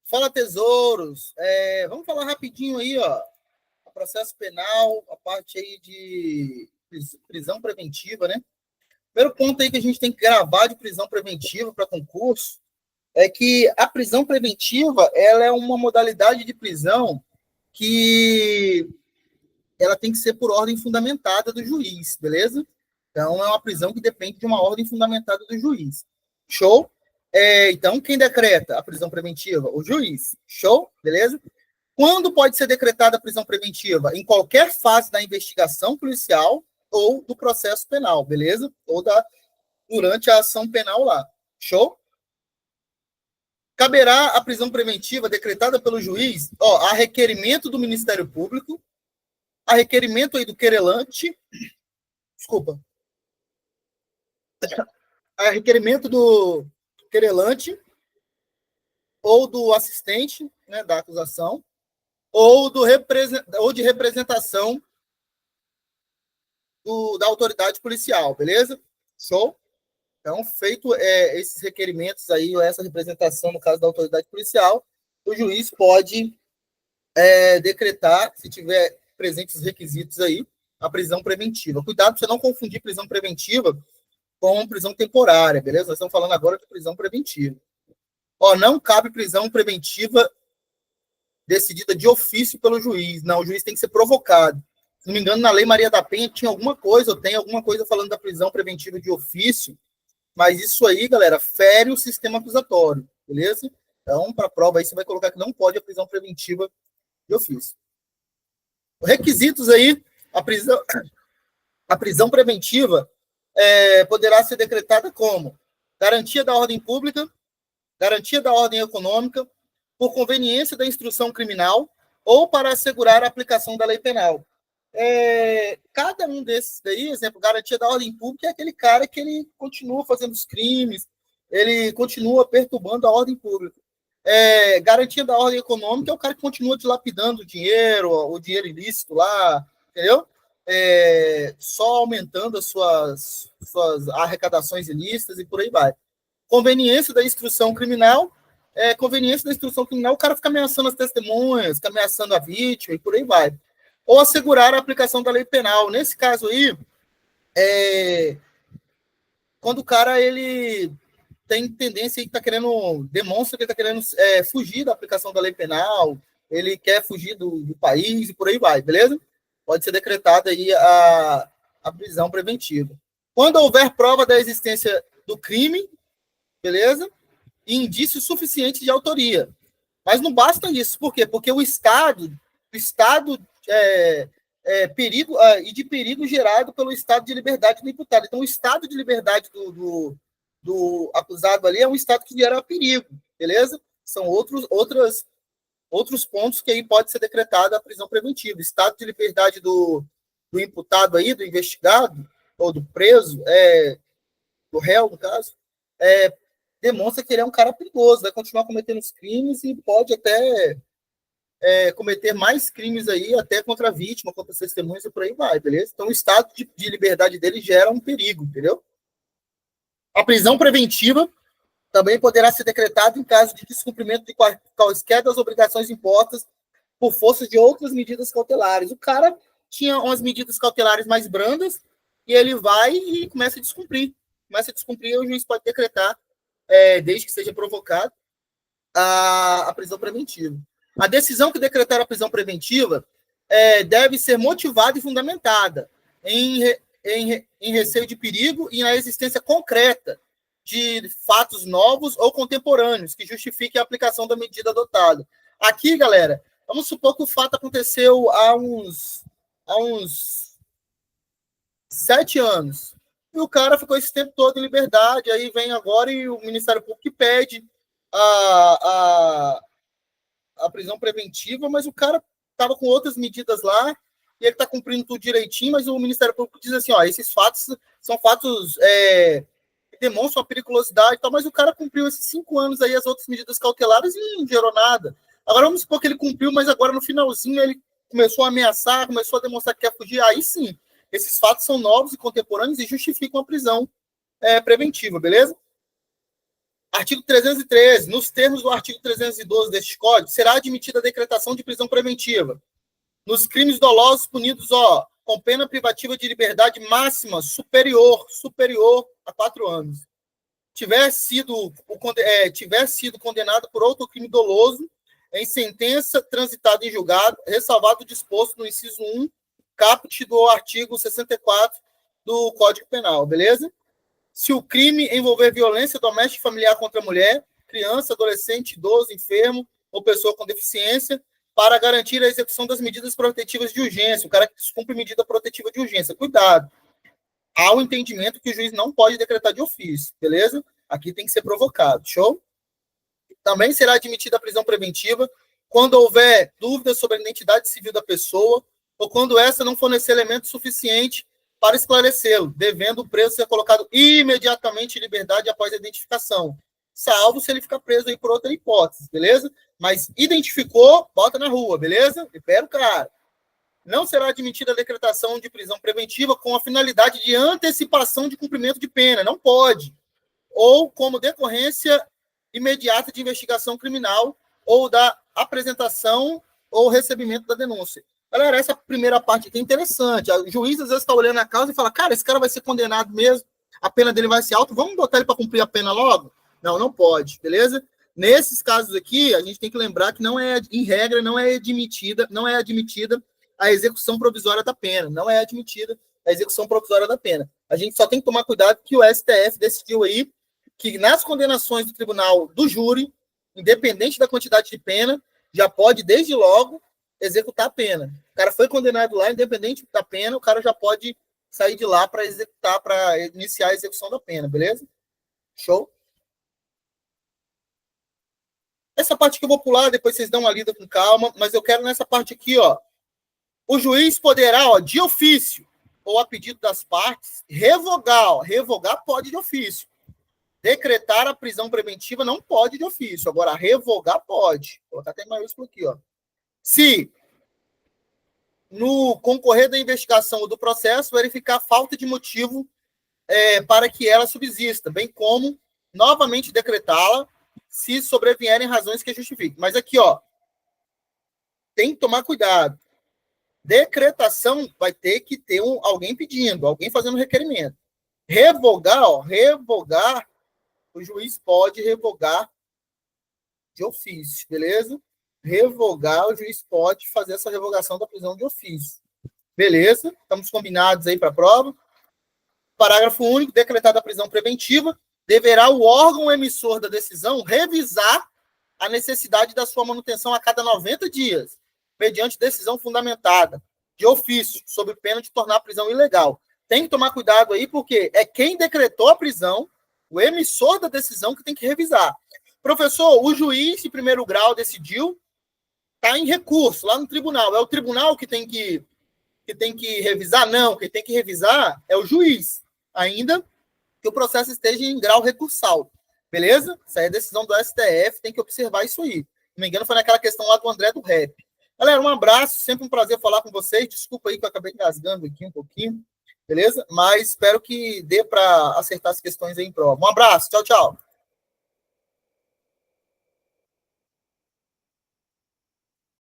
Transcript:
Fala, tesouros. Vamos falar rapidinho aí, ó. O processo penal, a parte aí de prisão preventiva, né? Primeiro ponto aí que a gente tem que gravar de prisão preventiva para concurso é que a prisão preventiva, ela é uma modalidade de prisão que ela tem que ser por ordem fundamentada do juiz, beleza? Então, é uma prisão que depende de uma ordem fundamentada do juiz. Show? Então, quem decreta a prisão preventiva? O juiz. Show? Beleza? Quando pode ser decretada a prisão preventiva? Em qualquer fase da investigação policial ou do processo penal, beleza? Ou durante a ação penal lá. Show? Caberá a prisão preventiva decretada pelo juiz, a requerimento do Ministério Público, a requerimento aí do querelante, a requerimento do querelante ou do assistente, né, da acusação, ou de representação da autoridade policial, beleza? Show? Então, feito esses requerimentos aí, ou essa representação, no caso da autoridade policial, o juiz pode decretar, se tiver presentes os requisitos aí, a prisão preventiva. Cuidado para você não confundir prisão preventiva com prisão temporária, beleza? Nós estamos falando agora de prisão preventiva. Não cabe prisão preventiva decidida de ofício pelo juiz. Não, o juiz tem que ser provocado. Se não me engano, na Lei Maria da Penha tinha alguma coisa, ou tem alguma coisa falando da prisão preventiva de ofício, mas isso aí, galera, fere o sistema acusatório, beleza? Então, para a prova aí, você vai colocar que não pode a prisão preventiva de ofício. Requisitos aí, a prisão preventiva poderá ser decretada como garantia da ordem pública, garantia da ordem econômica, por conveniência da instrução criminal ou para assegurar a aplicação da lei penal. Cada um desses daí, exemplo, garantia da ordem pública é aquele cara que ele continua fazendo os crimes, ele continua perturbando a ordem pública. Garantia da ordem econômica é o cara que continua dilapidando o dinheiro ilícito lá, entendeu? Só aumentando as suas arrecadações ilícitas e por aí vai. Conveniência da instrução criminal, o cara fica ameaçando as testemunhas, fica ameaçando a vítima e por aí vai. Ou assegurar a aplicação da lei penal. Nesse caso aí, quando o cara ele tem tendência, demonstra que ele está querendo fugir da aplicação da lei penal, ele quer fugir do país e por aí vai, beleza? Pode ser decretada aí a prisão preventiva. Quando houver prova da existência do crime, beleza? E indícios suficientes de autoria. Mas não basta isso. Por quê? Porque o estado perigo e de perigo gerado pelo estado de liberdade do imputado. Então, o estado de liberdade do acusado ali é um estado que gera perigo, beleza? São outros pontos que aí pode ser decretada a prisão preventiva. Estado de liberdade do imputado aí, do investigado, ou do preso, do réu, no caso, demonstra que ele é um cara perigoso, vai continuar cometendo os crimes e pode até cometer mais crimes aí, até contra a vítima, contra as testemunhas e por aí vai, beleza? Então, o estado de liberdade dele gera um perigo, entendeu? A prisão preventiva também poderá ser decretada em caso de descumprimento de quaisquer das obrigações impostas por força de outras medidas cautelares. O cara tinha umas medidas cautelares mais brandas e ele vai e começa a descumprir. O juiz pode decretar, desde que seja provocado, a prisão preventiva. A decisão que decretar a prisão preventiva deve ser motivada e fundamentada em receio de perigo e na existência concreta de fatos novos ou contemporâneos que justifiquem a aplicação da medida adotada. Aqui, galera, vamos supor que o fato aconteceu há uns 7 anos. E o cara ficou esse tempo todo em liberdade, aí vem agora e o Ministério Público pede a prisão preventiva, mas o cara estava com outras medidas lá, e ele está cumprindo tudo direitinho, mas o Ministério Público diz assim, esses fatos são fatos que demonstram a periculosidade e tal, mas o cara cumpriu esses 5 anos aí, as outras medidas cautelares e não gerou nada. Agora vamos supor que ele cumpriu, mas agora no finalzinho ele começou a ameaçar, começou a demonstrar que quer fugir, aí sim, esses fatos são novos e contemporâneos e justificam a prisão preventiva, beleza? Artigo 313. Nos termos do artigo 312 deste Código, será admitida a decretação de prisão preventiva nos crimes dolosos punidos, com pena privativa de liberdade máxima superior a 4 anos. Tiver sido condenado por outro crime doloso em sentença transitada em julgado, ressalvado o disposto no inciso 1, caput do artigo 64 do Código Penal, beleza? Se o crime envolver violência doméstica e familiar contra a mulher, criança, adolescente, idoso, enfermo ou pessoa com deficiência, para garantir a execução das medidas protetivas de urgência, o cara que descumpre medida protetiva de urgência. Cuidado. Há o entendimento que o juiz não pode decretar de ofício, beleza? Aqui tem que ser provocado, show? Também será admitida a prisão preventiva quando houver dúvidas sobre a identidade civil da pessoa ou quando essa não fornecer elemento suficiente para esclarecê-lo, devendo o preso ser colocado imediatamente em liberdade após a identificação, salvo se ele ficar preso aí por outra hipótese, beleza? Mas identificou, bota na rua, beleza? Libera o cara. Não será admitida a decretação de prisão preventiva com a finalidade de antecipação de cumprimento de pena, não pode. Ou como decorrência imediata de investigação criminal ou da apresentação ou recebimento da denúncia. Galera, essa primeira parte aqui é interessante. O juiz às vezes está olhando a causa e fala, cara, esse cara vai ser condenado mesmo, a pena dele vai ser alta, vamos botar ele para cumprir a pena logo? Não, não pode, beleza? Nesses casos aqui, a gente tem que lembrar que não é, em regra, não é admitida a execução provisória da pena. Não é admitida a execução provisória da pena. A gente só tem que tomar cuidado que o STF decidiu aí que nas condenações do tribunal do júri, independente da quantidade de pena, já pode, desde logo, executar a pena. O cara foi condenado lá, independente da pena, o cara já pode sair de lá para executar, para iniciar a execução da pena, beleza? Show? Essa parte que eu vou pular, depois vocês dão uma lida com calma, mas eu quero nessa parte aqui, o juiz poderá, de ofício, ou a pedido das partes, revogar. Revogar pode de ofício. Decretar a prisão preventiva não pode de ofício. Agora, revogar pode. Vou colocar até em maiúsculo aqui, Se, no concorrer da investigação ou do processo, verificar falta de motivo para que ela subsista, bem como novamente decretá-la se sobrevierem razões que justifiquem. Mas aqui, tem que tomar cuidado. Decretação vai ter que ter alguém pedindo, alguém fazendo requerimento. Revogar, o juiz pode revogar de ofício, beleza? Revogar, o juiz pode fazer essa revogação da prisão de ofício. Beleza? Estamos combinados aí para a prova. Parágrafo único, decretada a prisão preventiva, deverá o órgão emissor da decisão revisar a necessidade da sua manutenção a cada 90 dias, mediante decisão fundamentada, de ofício, sob pena de tornar a prisão ilegal. Tem que tomar cuidado aí, porque é quem decretou a prisão, o emissor da decisão, que tem que revisar. Professor, o juiz de primeiro grau decidiu, está em recurso lá no tribunal. É o tribunal que tem que revisar? Não, quem tem que revisar é o juiz, ainda que o processo esteja em grau recursal. Beleza? Essa é a decisão do STF, tem que observar isso aí. Se não me engano, foi naquela questão lá do André do Rep. Galera, um abraço, sempre um prazer falar com vocês. Desculpa aí que eu acabei engasgando aqui um pouquinho, beleza? Mas espero que dê para acertar as questões aí em prova. Um abraço, tchau, tchau.